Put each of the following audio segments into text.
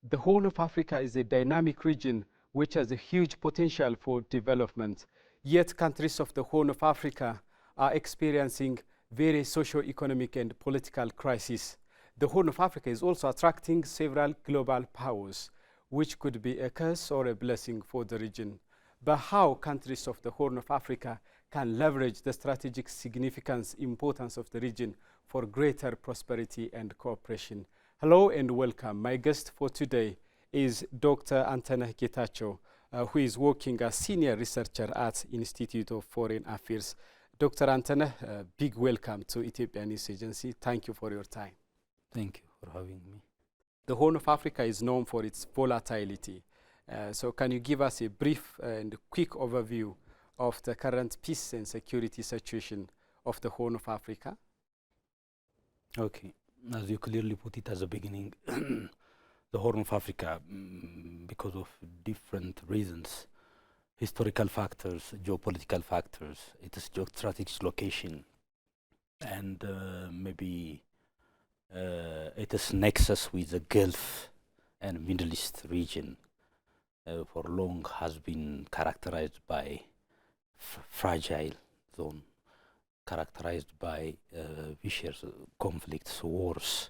The Horn of Africa is a dynamic region which has a huge potential for development. Yet countries of the Horn of Africa are experiencing various socio-economic and political crises. The Horn of Africa is also attracting several global powers, which could be a curse or a blessing for the region. But how countries of the Horn of Africa can leverage the strategic significance, importance of the region for greater prosperity and cooperation. Hello and welcome. My guest for today is Dr. Antenek Getachew, who is working as senior researcher at Institute of Foreign Affairs. Dr. Antenek, big welcome to Ethiopian News Agency. Thank you for your time. Thank you for having me. The Horn of Africa is known for its volatility. So can you give us a brief and quick overview of the current peace and security situation of the Horn of Africa? Okay. As you clearly put it at the beginning, the Horn of Africa, because of different reasons, historical factors, geopolitical factors, its geostrategic location, and maybe its nexus with the Gulf and Middle East region, for long has been characterized by fragile zone, characterized by vicious conflicts, wars,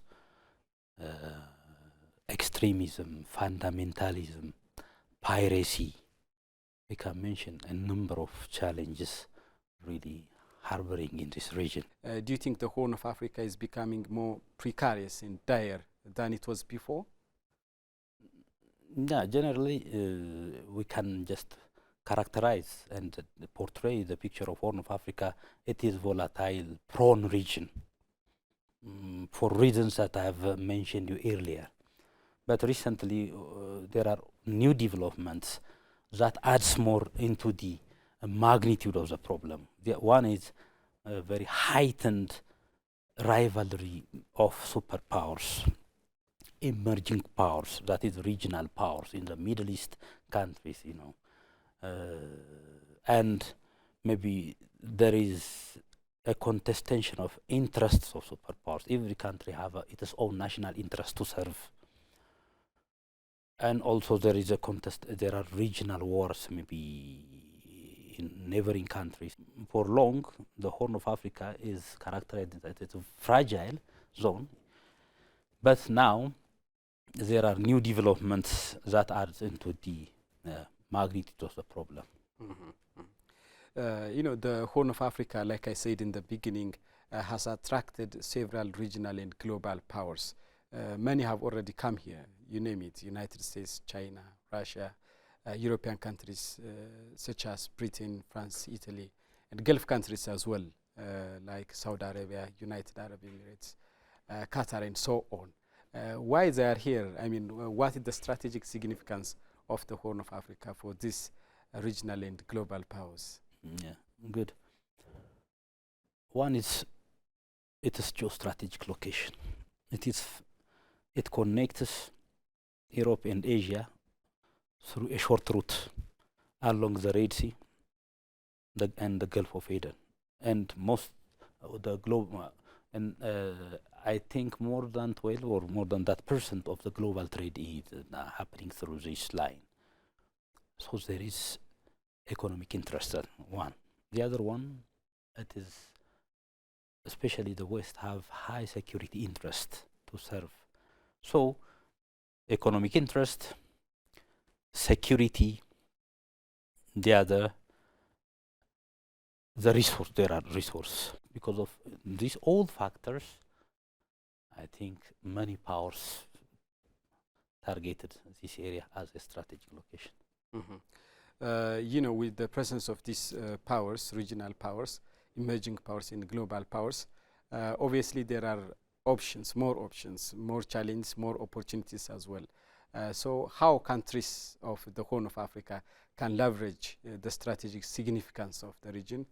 extremism, fundamentalism, piracy. We can mention a number of challenges really harboring in this region. Do you think the Horn of Africa is becoming more precarious and dire than it was before? Yeah, generally we can just characterize and portray the picture of Horn of Africa. It is volatile, prone region, for reasons that I have mentioned you earlier. But recently there are new developments that adds more into the magnitude of the problem. The one is a very heightened rivalry of superpowers, emerging powers, that is regional powers in the Middle East countries, you know. And maybe there is a contestation of interests of superpowers. Every country have its own national interest to serve. And also there is a contest, there are regional wars maybe in neighboring countries. For long, the Horn of Africa is characterized as a fragile zone, but now there are new developments that add into the magnitude of the problem. You know, the Horn of Africa, like I said in the beginning, has attracted several regional and global powers. Many have already come here, you name it, United States, China, Russia, European countries such as Britain, France, Italy, and Gulf countries as well, like Saudi Arabia, United Arab Emirates, Qatar, and so on. Why they are here? I mean, what is the strategic significance of the Horn of Africa for these regional and global powers? Yeah, good. One is its geostrategic location. It connects Europe and Asia through a short route along the Red Sea and the Gulf of Aden, and most of the global I think more than 12 or more than that % of the global trade is happening through this line. So there is economic interest, one. The other one, it is especially the West have high security interest to serve. So economic interest, security, the resource, there are resources. Because of these old factors, I think many powers targeted this area as a strategic location. You know, with the presence of these powers, regional powers, emerging powers and global powers, obviously there are options, more challenges, more opportunities as well. So how countries of the Horn of Africa can leverage the strategic significance of the region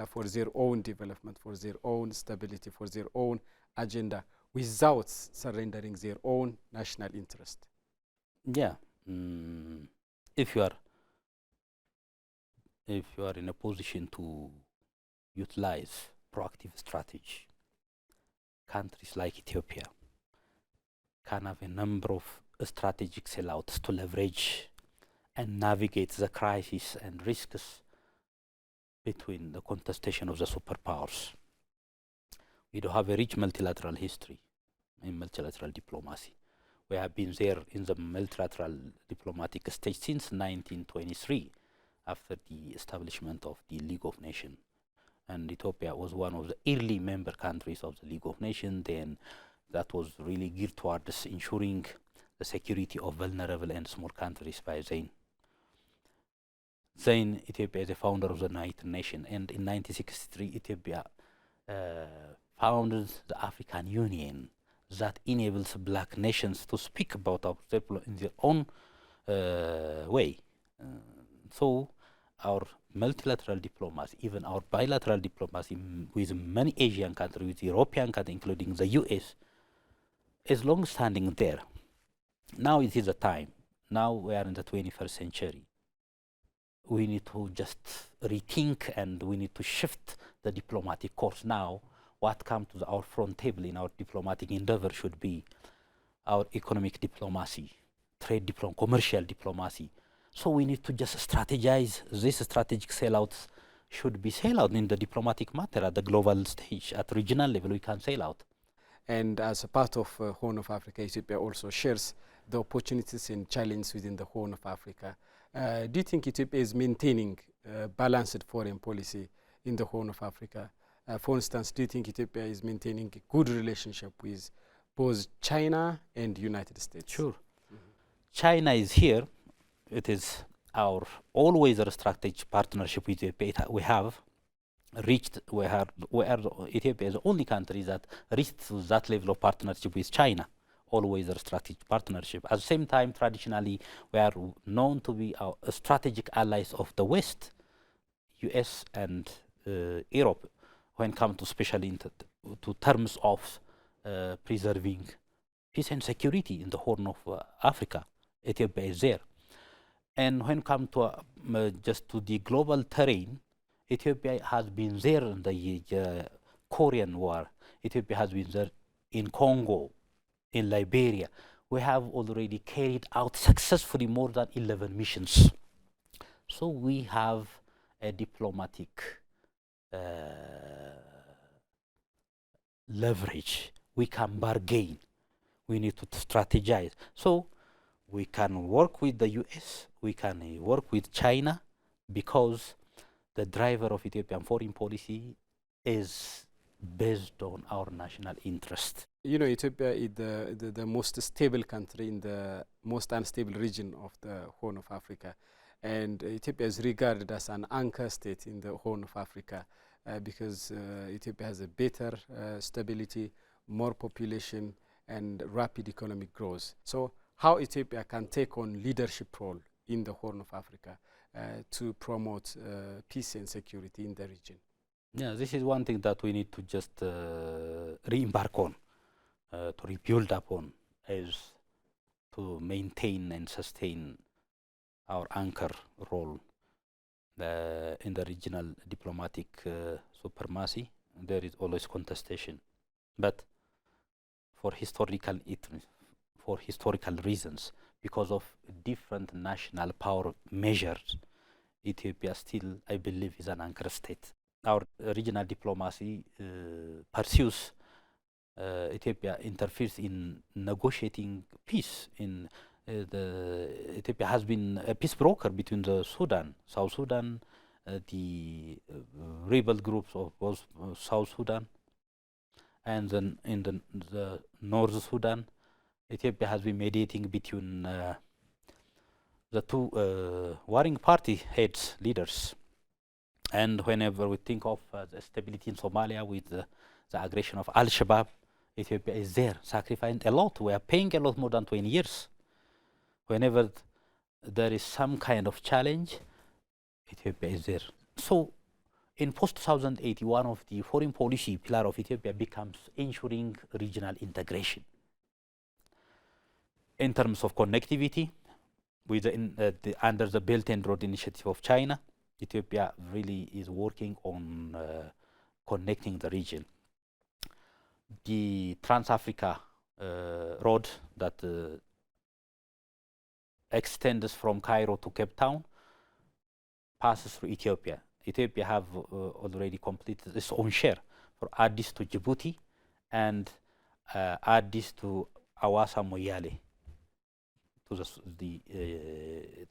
for their own development, for their own stability, for their own agenda, without surrendering their own national interest? Yeah, if you are in a position to utilize proactive strategy, countries like Ethiopia can have a number of strategic sellouts to leverage and navigate the crisis and risks between the contestation of the superpowers. We do have a rich multilateral history in multilateral diplomacy. We have been there in the multilateral diplomatic stage since 1923, after the establishment of the League of Nations. And Ethiopia was one of the early member countries of the League of Nations. Then that was really geared towards ensuring the security of vulnerable and small countries by then. Then Ethiopia is a founder of the United Nations, and in 1963 Ethiopia founded the African Union that enables black nations to speak about our in their own way. So our multilateral diplomacy, even our bilateral diplomacy with many Asian countries, with European countries, including the US, is long standing there. Now it is the time. Now we are in the 21st century. We need to just rethink, and we need to shift the diplomatic course now. What comes to our front table in our diplomatic endeavor should be our economic diplomacy, trade diplomacy, commercial diplomacy. So we need to just strategize. These strategic sellouts should be sail out in the diplomatic matter at the global stage. At regional level, we can sail out. And as a part of Horn of Africa, Ethiopia also shares the opportunities and challenges within the Horn of Africa. Do you think Ethiopia is maintaining balanced foreign policy in the Horn of Africa? For instance, do you think Ethiopia is maintaining a good relationship with both China and United States? Sure. China is here. It is our always a strategic partnership with Ethiopia. We have reached, Ethiopia is the only country that reached to that level of partnership with China. Always a strategic partnership. At the same time, traditionally, we are known to be our strategic allies of the West, US and Europe, when it comes to especially to terms of preserving peace and security in the Horn of Africa. Ethiopia is there. And when it comes to just to the global terrain, Ethiopia has been there in the Korean War. Ethiopia has been there in Congo, in Liberia. We have already carried out successfully more than 11 missions. So we have a diplomatic leverage. We can bargain. We need to strategize. So we can work with the US, we can work with China, because the driver of Ethiopian foreign policy is based on our national interest. You know, Ethiopia is the most stable country in the most unstable region of the Horn of Africa. And Ethiopia is regarded as an anchor state in the Horn of Africa because Ethiopia has a better stability, more population, and rapid economic growth. So how Ethiopia can take on leadership role in the Horn of Africa to promote peace and security in the region? Yeah, this is one thing that we need to just re-embark on, to rebuild upon, is to maintain and sustain our anchor role in the regional diplomatic supremacy. There is always contestation, but for historical reasons, because of different national power measures, Ethiopia still, I believe, is an anchor state. Our regional diplomacy pursues, Ethiopia interferes in negotiating peace. Ethiopia has been a peace broker between the Sudan, South Sudan, the rebel groups of both South Sudan, and then in the North Sudan, Ethiopia has been mediating between the two warring party heads, leaders. And whenever we think of the stability in Somalia with the aggression of Al-Shabaab, Ethiopia is there, sacrificing a lot. We are paying a lot, more than 20 years. Whenever there is some kind of challenge, Ethiopia is there. So in post-2008, one of the foreign policy pillar of Ethiopia becomes ensuring regional integration. In terms of connectivity, with under the Belt and Road Initiative of China, Ethiopia really is working on connecting the region. The Trans-Africa road that extends from Cairo to Cape Town, passes through Ethiopia. Ethiopia have already completed its own share for Addis to Djibouti and Addis to Awassa Moyale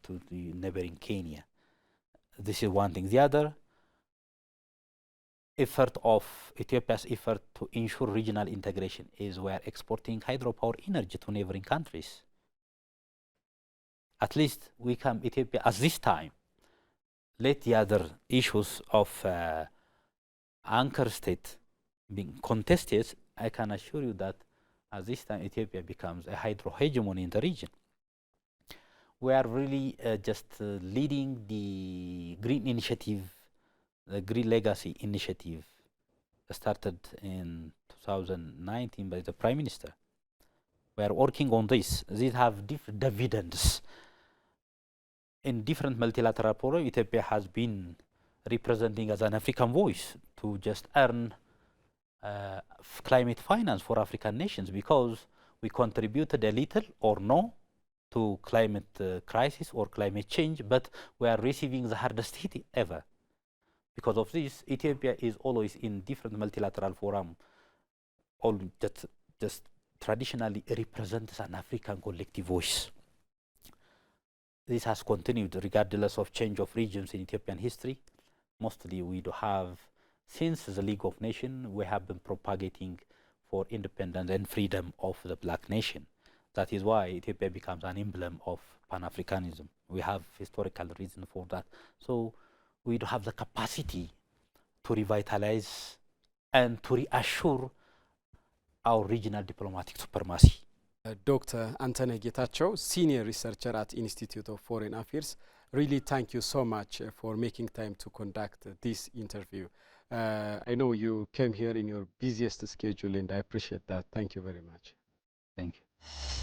to the neighboring Kenya. This is one thing. The other effort of Ethiopia's effort to ensure regional integration is we are exporting hydropower energy to neighboring countries. At least we can, Ethiopia, at this time, let the other issues of anchor state being contested, I can assure you that at this time Ethiopia becomes a hydro hegemony in the region. We are really just leading the green initiative, the Green Legacy Initiative, started in 2019 by the Prime Minister. We are working on this. These have different dividends. In different multilateral programs, Ethiopia has been representing as an African voice to just earn climate finance for African nations, because we contributed a little or no to climate crisis or climate change, but we are receiving the hardest hit ever. Because of this, Ethiopia is always in different multilateral forums, all that just traditionally represents an African collective voice. This has continued regardless of change of regimes in Ethiopian history. Mostly we do have, since the League of Nations, we have been propagating for independence and freedom of the black nation. That is why Ethiopia becomes an emblem of Pan-Africanism. We have historical reason for that. So we do have the capacity to revitalize and to reassure our regional diplomatic supremacy. Dr. Antene Getachew, Senior Researcher at Institute of Foreign Affairs, really thank you so much for making time to conduct this interview. I know you came here in your busiest schedule, and I appreciate that. Thank you very much. Thank you.